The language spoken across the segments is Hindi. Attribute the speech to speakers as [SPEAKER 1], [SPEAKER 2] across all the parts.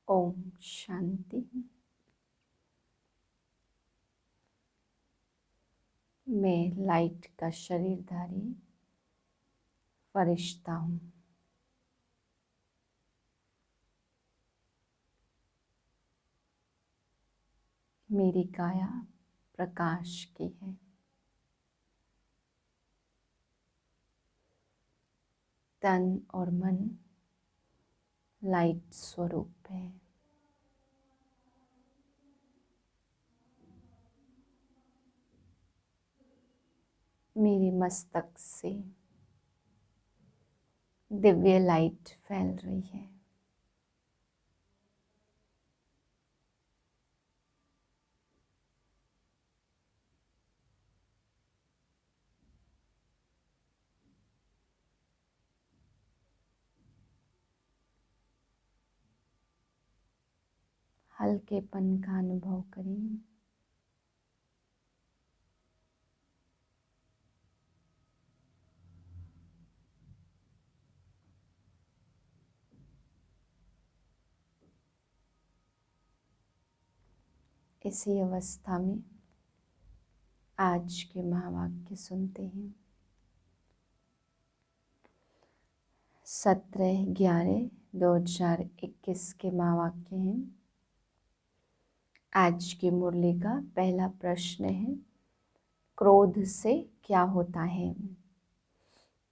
[SPEAKER 1] ओम शांति। मैं लाइट का शरीरधारी फरिश्ता हूँ। मेरी काया प्रकाश की है। तन और मन लाइट स्वरूप है। मेरे मस्तक से दिव्य लाइट फैल रही है। हल्केपन का अनुभव करें। इसी अवस्था में आज के महावाक्य सुनते हैं। 17/11/2021 के महावाक्य हैं। आज की मुरली का पहला प्रश्न है, क्रोध से क्या होता है।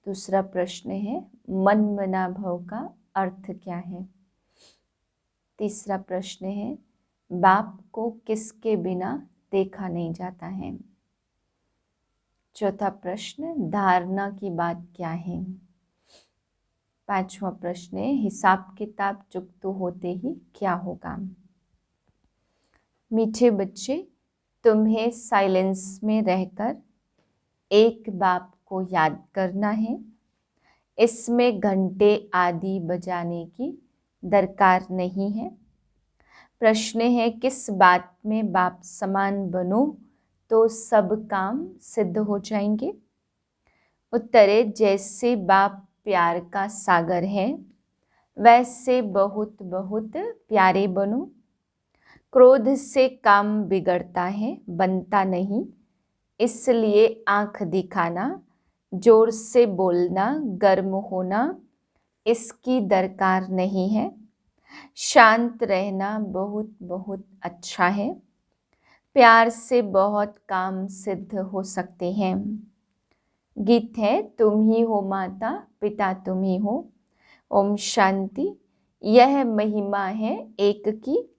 [SPEAKER 1] दूसरा प्रश्न है, मन मना भव का अर्थ क्या है। तीसरा प्रश्न है, बाप को किसके बिना देखा नहीं जाता है। चौथा प्रश्न, धारणा की बात क्या है। पांचवा प्रश्न है, हिसाब किताब चुकता होते ही क्या होगा। मीठे बच्चे, तुम्हें साइलेंस में रहकर एक बाप को याद करना है। इसमें घंटे आदि बजाने की दरकार नहीं है। प्रश्न है, किस बात में बाप समान बनो तो सब काम सिद्ध हो जाएंगे। उत्तर है, जैसे बाप प्यार का सागर है वैसे बहुत बहुत प्यारे बनो। क्रोध से काम बिगड़ता है, बनता नहीं। इसलिए आंख दिखाना, जोर से बोलना, गर्म होना इसकी दरकार नहीं है। शांत रहना बहुत बहुत अच्छा है। प्यार से बहुत काम सिद्ध हो सकते हैं। गीत है, तुम ही हो माता पिता तुम ही हो। ओम शांति। यह महिमा है एक की,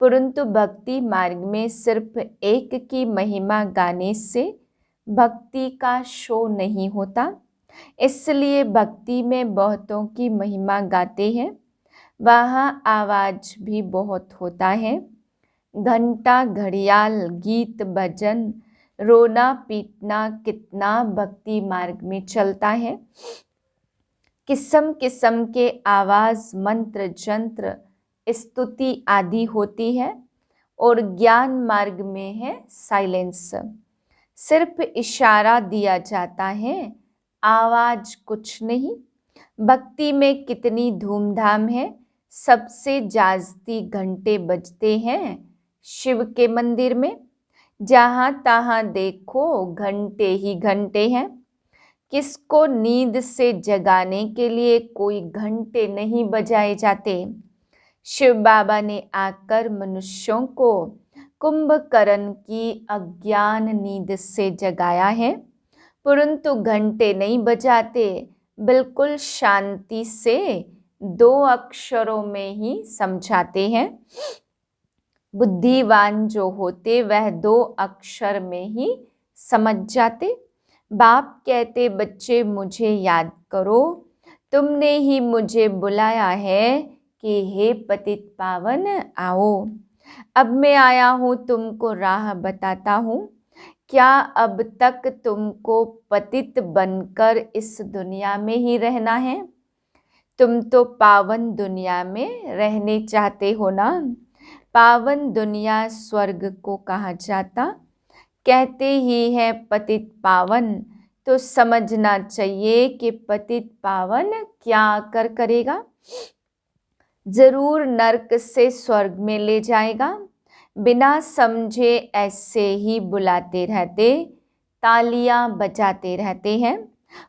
[SPEAKER 1] परंतु भक्ति मार्ग में सिर्फ एक की महिमा गाने से भक्ति का शो नहीं होता। इसलिए भक्ति में बहुतों की महिमा गाते हैं, वहाँ आवाज भी बहुत होता है। घंटा घड़ियाल गीत भजन रोना पीटना कितना भक्ति मार्ग में चलता है। किस्म किस्म के आवाज मंत्र जंत्र स्तुति आदि होती है। और ज्ञान मार्ग में है साइलेंस, सिर्फ इशारा दिया जाता है, आवाज कुछ नहीं। भक्ति में कितनी धूमधाम है, सबसे जाजती घंटे बजते हैं शिव के मंदिर में। जहाँ तहाँ देखो घंटे ही घंटे हैं। किसको नींद से जगाने के लिए कोई घंटे नहीं बजाए जाते। शिव बाबा ने आकर मनुष्यों को कुंभकर्ण की अज्ञान नींद से जगाया है, परंतु घंटे नहीं बजाते, बिल्कुल शांति से 2 अक्षरों में ही समझाते हैं। बुद्धिवान जो होते वह 2 अक्षर में ही समझ जाते। बाप कहते, बच्चे मुझे याद करो, तुमने ही मुझे बुलाया है कि हे पतित पावन आओ। अब मैं आया हूँ, तुमको राह बताता हूँ। क्या अब तक तुमको पतित बनकर इस दुनिया में ही रहना है। तुम तो पावन दुनिया में रहने चाहते हो ना। पावन दुनिया स्वर्ग को कहा जाता। कहते ही है पतित पावन, तो समझना चाहिए कि पतित पावन क्या कर करेगा। जरूर नरक से स्वर्ग में ले जाएगा। बिना समझे ऐसे ही बुलाते रहते, तालियां बजाते रहते हैं,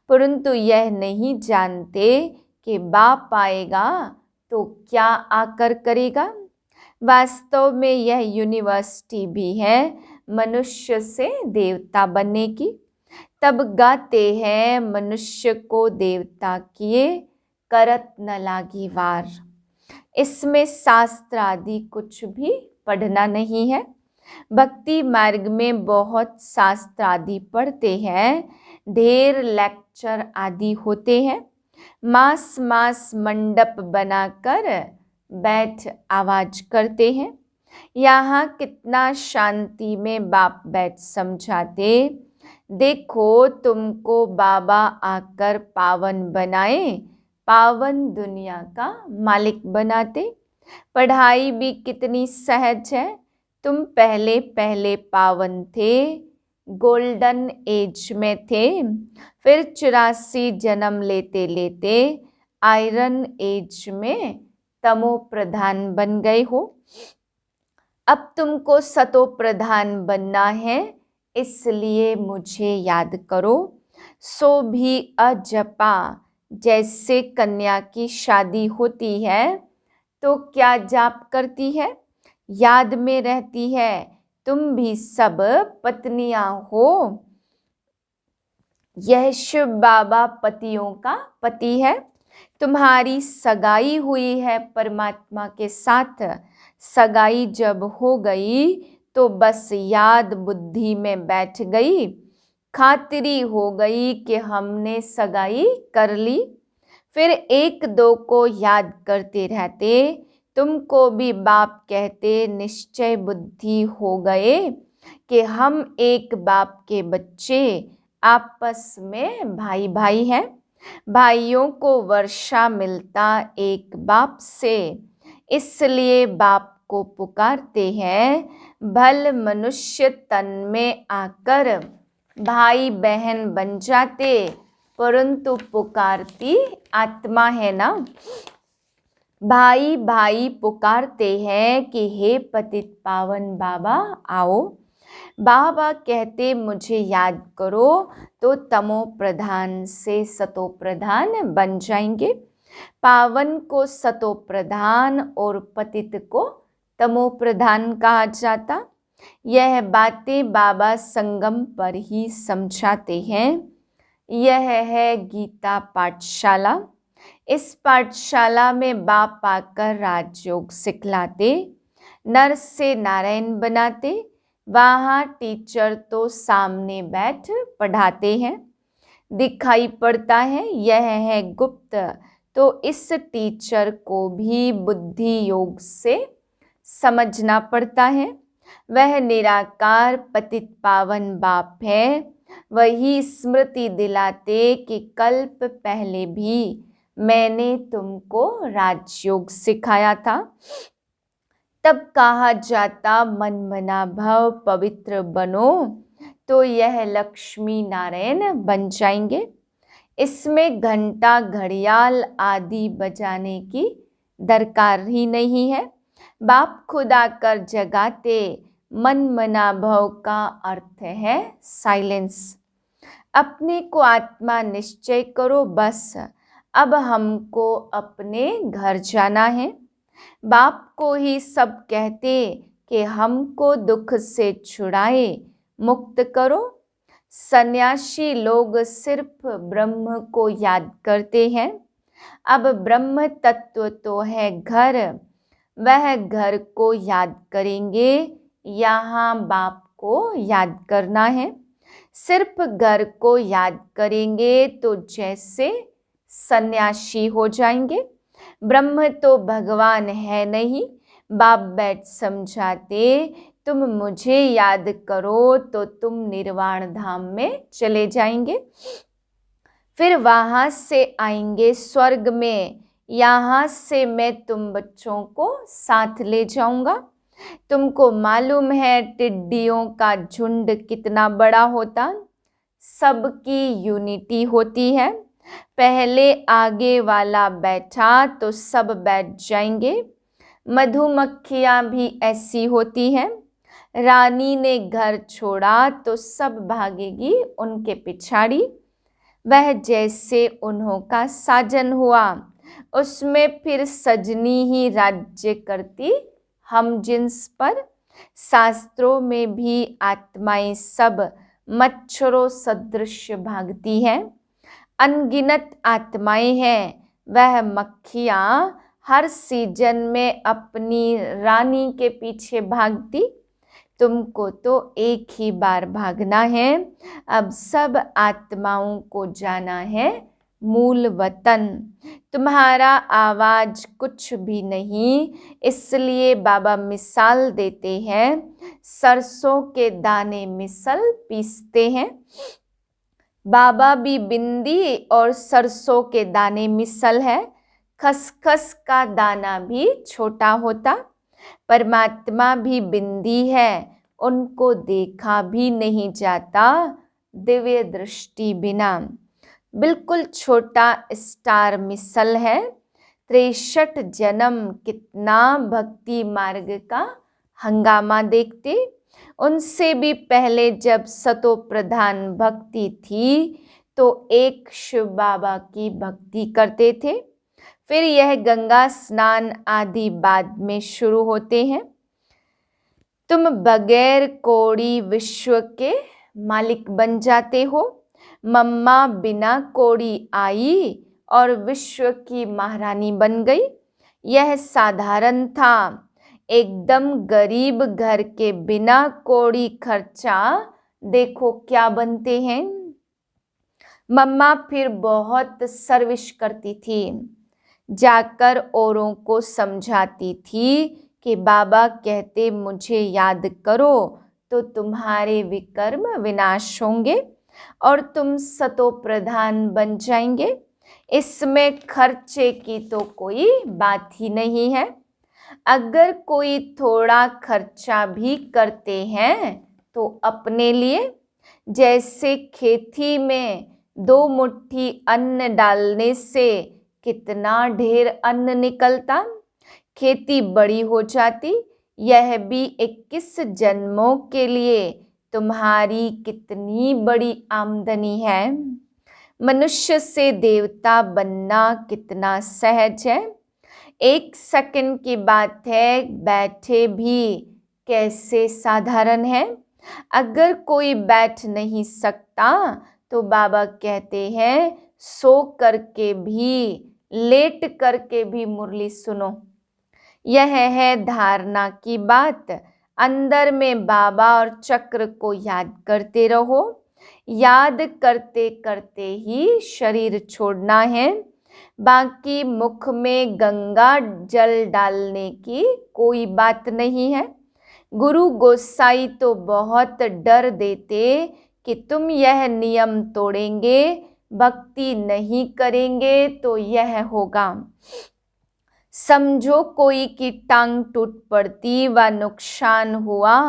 [SPEAKER 1] परंतु यह नहीं जानते कि बाप आएगा तो क्या आकर करेगा। वास्तव में यह यूनिवर्सिटी भी है मनुष्य से देवता बनने की। तब गाते हैं मनुष्य को देवता किए, करत न लागी वार। इसमें शास्त्र आदि कुछ भी पढ़ना नहीं है। भक्ति मार्ग में बहुत शास्त्र आदि पढ़ते हैं, ढेर लेक्चर आदि होते हैं, मास मास मंडप बनाकर बैठ आवाज करते हैं। यहाँ कितना शांति में बाप बैठ समझाते, देखो तुमको बाबा आकर पावन बनाए, पावन दुनिया का मालिक बनाते। पढ़ाई भी कितनी सहज है। तुम पहले पहले पावन थे, गोल्डन एज में थे, फिर 84 जन्म लेते लेते आयरन एज में तमो प्रधान बन गए हो। अब तुमको सतो प्रधान बनना है, इसलिए मुझे याद करो। सो भी अजपा, जैसे कन्या की शादी होती है तो क्या जाप करती है, याद में रहती है। तुम भी सब पत्नियां हो। यह शिव बाबा पतियों का पति है। तुम्हारी सगाई हुई है परमात्मा के साथ। सगाई जब हो गई तो बस याद बुद्धि में बैठ गई, खातिरी हो गई कि हमने सगाई कर ली। फिर एक दो को याद करते रहते, तुमको भी बाप कहते, निश्चय बुद्धि हो गए कि हम एक बाप के बच्चे, आपस में भाई भाई हैं। भाइयों को वर्षा मिलता एक बाप से, इसलिए बाप को पुकारते हैं। भल मनुष्य तन में आकर भाई बहन बन जाते, परंतु पुकारती आत्मा है ना। भाई भाई पुकारते हैं कि हे पतित पावन बाबा आओ। बाबा कहते मुझे याद करो, तो तमो प्रधान से सतो प्रधान बन जाएंगे। पावन को सतो प्रधान और पतित को तमो प्रधान कहा जाता। यह बातें बाबा संगम पर ही समझाते हैं। यह है गीता पाठशाला। इस पाठशाला में बाप आकर राजयोग सिखलाते, नर से नारायण बनाते। वहाँ टीचर तो सामने बैठ पढ़ाते हैं, दिखाई पड़ता है यह है गुप्त, तो इस टीचर को भी बुद्धि योग से समझना पड़ता है। वह निराकार पतित पावन बाप है। वही स्मृति दिलाते कि कल्प पहले भी मैंने तुमको राजयोग सिखाया था। तब कहा जाता मन मना भव पवित्र बनो, तो यह लक्ष्मी नारायण बन जाएंगे। इसमें घंटा घड़ियाल आदि बजाने की दरकार ही नहीं है। बाप खुद आकर जगाते। मन मना भव का अर्थ है साइलेंस। अपने को आत्मा निश्चय करो, बस अब हमको अपने घर जाना है। बाप को ही सब कहते कि हमको दुख से छुड़ाए, मुक्त करो। सन्यासी लोग सिर्फ ब्रह्म को याद करते हैं। अब ब्रह्म तत्व तो है घर, वह घर को याद करेंगे। यहाँ बाप को याद करना है। सिर्फ घर को याद करेंगे तो जैसे सन्यासी हो जाएंगे। ब्रह्म तो भगवान है नहीं। बाप बैठ समझाते, तुम मुझे याद करो तो तुम निर्वाण धाम में चले जाएंगे। फिर वहां से आएंगे स्वर्ग में। यहाँ से मैं तुम बच्चों को साथ ले जाऊंगा। तुमको मालूम है टिड्डियों का झुंड कितना बड़ा होता। सबकी यूनिटी होती है। पहले आगे वाला बैठा तो सब बैठ जाएंगे। मधुमक्खियां भी ऐसी होती हैं। रानी ने घर छोड़ा तो सब भागेगी उनके पिछाड़ी। वह जैसे उन्हों का साजन हुआ, उसमें फिर सजनी ही राज्य करती हम जिन्स पर। शास्त्रों में भी आत्माएं सब मच्छरों सदृश भागती हैं। अनगिनत आत्माएं हैं, वह मक्खियां हर सीजन में अपनी रानी के पीछे भागती। तुमको तो एक ही बार भागना है। अब सब आत्माओं को जाना है मूल वतन। तुम्हारा आवाज कुछ भी नहीं, इसलिए बाबा मिसाल देते हैं। सरसों के दाने मिसल पीसते हैं। बाबा भी बिंदी और सरसों के दाने मिसल है। खसखस का दाना भी छोटा होता। परमात्मा भी बिंदी है, उनको देखा भी नहीं जाता दिव्य दृष्टि बिना। बिल्कुल छोटा स्टार मिसल है। 63 जन्म कितना भक्ति मार्ग का हंगामा देखते। उनसे भी पहले जब सतो प्रधान भक्ति थी तो एक शिव बाबा की भक्ति करते थे। फिर यह गंगा स्नान आदि बाद में शुरू होते हैं। तुम बगैर कौड़ी विश्व के मालिक बन जाते हो। मम्मा बिना कौड़ी आई और विश्व की महारानी बन गई। यह साधारण था। एकदम गरीब घर के बिना कौड़ी खर्चा देखो क्या बनते हैं। मम्मा फिर बहुत सर्विस करती थी। जाकर औरों को समझाती थी कि बाबा कहते मुझे याद करो तो तुम्हारे विकर्म विनाश होंगे और तुम सतो प्रधान बन जाएंगे। इसमें खर्चे की तो कोई बात ही नहीं है। अगर कोई थोड़ा खर्चा भी करते हैं तो अपने लिए। जैसे खेती में 2 मुट्ठी अन्न डालने से कितना ढेर अन्न निकलता, खेती बड़ी हो जाती। यह भी 21 जन्मों के लिए तुम्हारी कितनी बड़ी आमदनी है। मनुष्य से देवता बनना कितना सहज है। 1 सेकंड की बात है, बैठे भी कैसे साधारण है। अगर कोई बैठ नहीं सकता तो बाबा कहते हैं सो करके भी, लेट करके भी मुरली सुनो। यह है धारणा की बात। अंदर में बाबा और चक्र को याद करते रहो। याद करते करते ही शरीर छोड़ना है। बाकी मुख में गंगा जल डालने की कोई बात नहीं है। गुरु गोसाई तो बहुत डर देते कि तुम यह नियम तोड़ेंगे, भक्ति नहीं करेंगे तो यह होगा। समझो कोई की टांग टूट पड़ती व नुकसान हुआ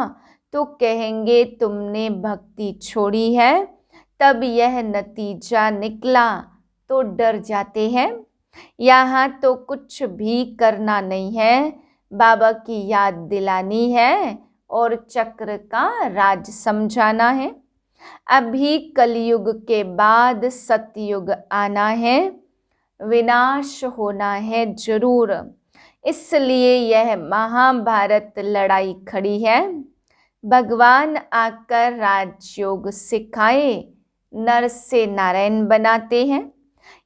[SPEAKER 1] तो कहेंगे तुमने भक्ति छोड़ी है, तब यह नतीजा निकला तो डर जाते हैं। यहाँ तो कुछ भी करना नहीं है, बाबा की याद दिलानी है और चक्र का राज समझाना है। अभी कलयुग के बाद सतयुग आना है, विनाश होना है जरूर। इसलिए यह महाभारत लड़ाई खड़ी है। भगवान आकर राजयोग सिखाए, नर से नारायण बनाते हैं।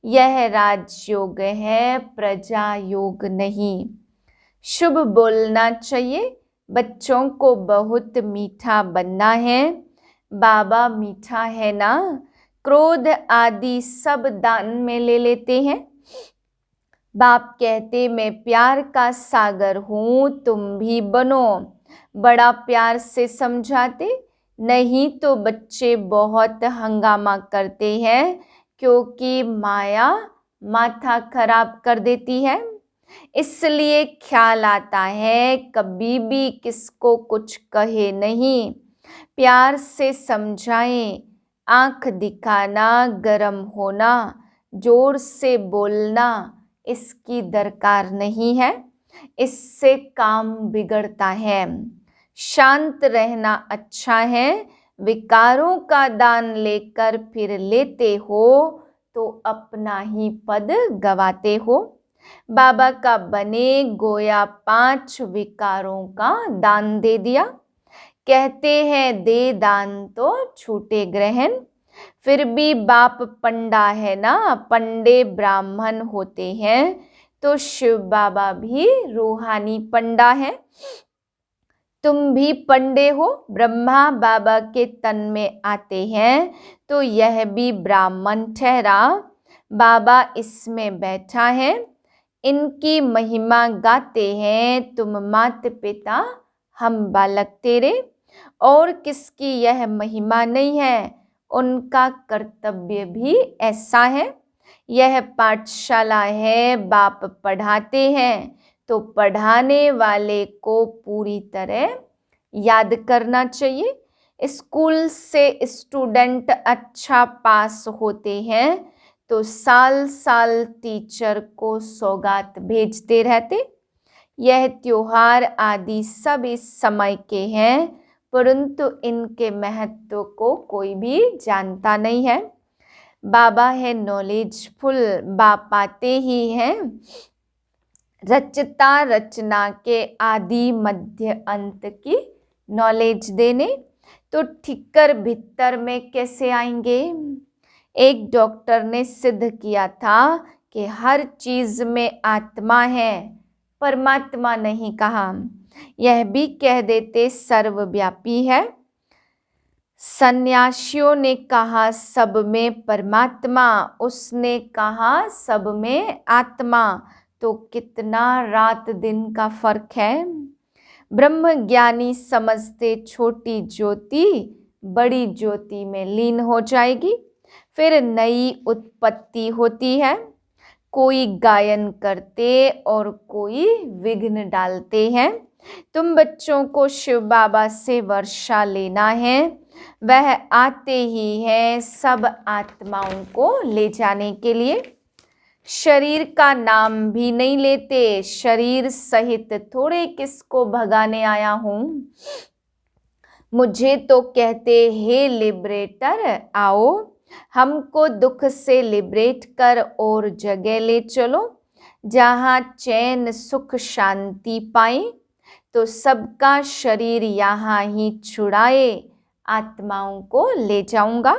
[SPEAKER 1] यह राजयोग है, प्रजा योग नहीं। शुभ बोलना चाहिए, बच्चों को बहुत मीठा बनना है। बाबा मीठा है ना। क्रोध आदि सब दान में ले लेते हैं। बाप कहते मैं प्यार का सागर हूँ, तुम भी बनो। बड़ा प्यार से समझाते, नहीं तो बच्चे बहुत हंगामा करते हैं क्योंकि माया माथा खराब कर देती है। इसलिए ख्याल आता है कभी भी किसको कुछ कहे नहीं, प्यार से समझाएं। आंख दिखाना, गरम होना, जोर से बोलना इसकी दरकार नहीं है, इससे काम बिगड़ता है। शांत रहना अच्छा है। विकारों का दान लेकर फिर लेते हो तो अपना ही पद गवाते हो। बाबा का बने गोया 5 विकारों का दान दे दिया। कहते हैं दे दान तो छूटे ग्रहण। फिर भी बाप पंडा है ना, पंडे ब्राह्मण होते हैं, तो शिव बाबा भी रूहानी पंडा है। तुम भी पंडे हो, ब्रह्मा बाबा के तन में आते हैं, तो यह भी ब्राह्मण ठहरा। बाबा इसमें बैठा है, इनकी महिमा गाते हैं। तुम मात पिता, हम बालक तेरे। और किसकी यह महिमा नहीं है, उनका कर्तव्य भी ऐसा है। यह पाठशाला है, बाप पढ़ाते हैं, तो पढ़ाने वाले को पूरी तरह याद करना चाहिए। स्कूल से स्टूडेंट अच्छा पास होते हैं, तो साल साल टीचर को सौगात भेजते रहते। यह त्योहार आदि सब इस समय के हैं, परंतु इनके महत्व को कोई भी जानता नहीं है। बाबा है नॉलेजफुल, बाप आते ही हैं रचता रचना के आदि मध्य अंत की नॉलेज देने। तो ठिक्कर भीतर में कैसे आएंगे? एक डॉक्टर ने सिद्ध किया था कि हर चीज में आत्मा है, परमात्मा नहीं कहा। यह भी कह देते सर्वव्यापी है। सन्यासियों ने कहा सब में परमात्मा, उसने कहा सब में आत्मा। तो कितना रात दिन का फर्क है। ब्रह्म ज्ञानी समझते छोटी ज्योति बड़ी ज्योति में लीन हो जाएगी, फिर नई उत्पत्ति होती है। कोई गायन करते और कोई विघ्न डालते हैं। तुम बच्चों को शिव बाबा से वर्षा लेना है, वह आते ही हैं सब आत्माओं को ले जाने के लिए। शरीर का नाम भी नहीं लेते, शरीर सहित थोड़े किसको भगाने आया हूं। मुझे तो कहते हे लिबरेटर आओ, हमको दुख से लिबरेट कर और जगह ले चलो जहाँ चैन सुख शांति पाए। तो सबका शरीर यहाँ ही छुड़ाए आत्माओं को ले जाऊंगा।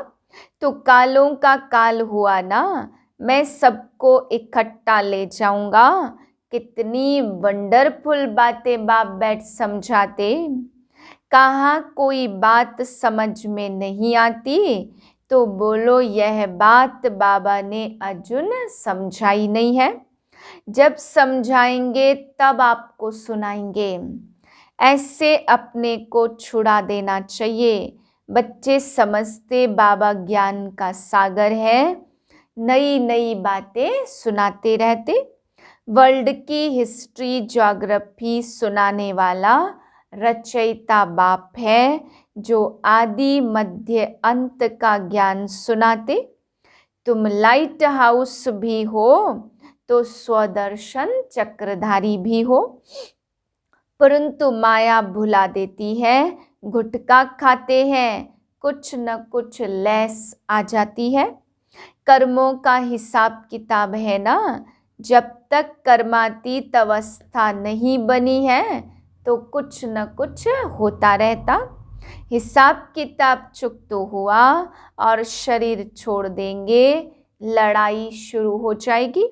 [SPEAKER 1] तो कालों का काल हुआ ना, मैं सबको इकट्ठा ले जाऊंगा। कितनी वंडरफुल बातें बाप बैठ समझाते। कहाँ कोई बात समझ में नहीं आती तो बोलो यह बात बाबा ने अर्जुन समझाई नहीं है। जब समझाएंगे तब आपको सुनाएंगे। ऐसे अपने को छुड़ा देना चाहिए। बच्चे समझते बाबा ज्ञान का सागर है, नई नई बातें सुनाते रहते। वर्ल्ड की हिस्ट्री ज्योग्राफी सुनाने वाला रचयिता बाप है, जो आदि मध्य अंत का ज्ञान सुनाते। तुम लाइट हाउस भी हो तो स्वदर्शन चक्रधारी भी हो, परंतु माया भुला देती है। गुटखा खाते हैं, कुछ न कुछ लैस आ जाती है। कर्मों का हिसाब किताब है ना, जब तक कर्मातीत अवस्था नहीं बनी है तो कुछ न कुछ होता रहता। हिसाब किताब चुक तो हुआ और शरीर छोड़ देंगे, लड़ाई शुरू हो जाएगी।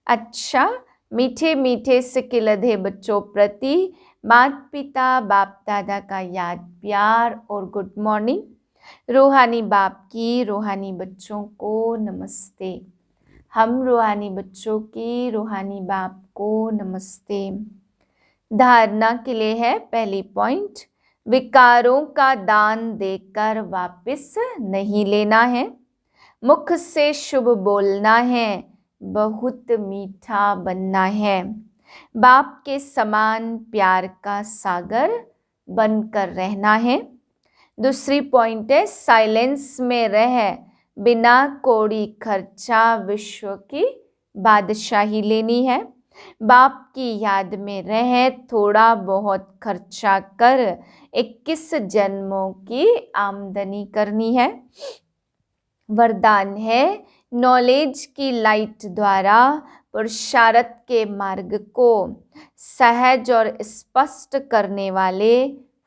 [SPEAKER 1] अच्छा, मीठे मीठे से किलधे बच्चों प्रति माता पिता बाप दादा का याद प्यार और गुड मॉर्निंग। रूहानी बाप की रूहानी बच्चों को नमस्ते। हम रूहानी बच्चों की रूहानी बाप को नमस्ते। धारणा के लिए है पहली पॉइंट, विकारों का दान देकर वापस नहीं लेना है। मुख से शुभ बोलना है, बहुत मीठा बनना है। बाप के समान प्यार का सागर बनकर रहना है। दूसरी पॉइंट है साइलेंस में रह बिना कौड़ी खर्चा विश्व की बादशाही लेनी है। बाप की याद में रह थोड़ा बहुत खर्चा कर 21 जन्मों की आमदनी करनी है। वरदान है नॉलेज की लाइट द्वारा पुरुषार्थ के मार्ग को सहज और स्पष्ट करने वाले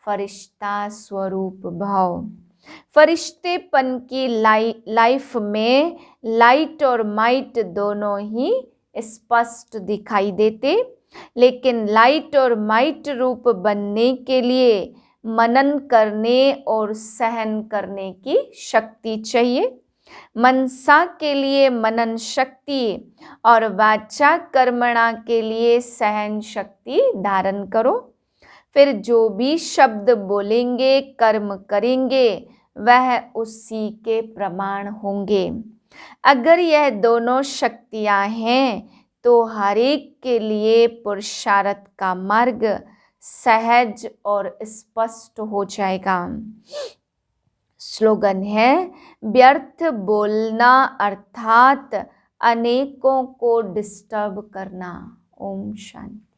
[SPEAKER 1] फरिश्ता स्वरूप भाव। फरिश्तेपन की लाइफ में लाइट और माइट दोनों ही स्पष्ट दिखाई देते, लेकिन लाइट और माइट रूप बनने के लिए मनन करने और सहन करने की शक्ति चाहिए। मनसा के लिए मनन शक्ति और वाचा कर्मणा के लिए सहन शक्ति धारण करो। फिर जो भी शब्द बोलेंगे, कर्म करेंगे, वह उसी के प्रमाण होंगे। अगर यह दोनों शक्तियां हैं तो हर एक के लिए पुरुषार्थ का मार्ग सहज और स्पष्ट हो जाएगा। स्लोगन है व्यर्थ बोलना अर्थात अनेकों को डिस्टर्ब करना। ओम शांति।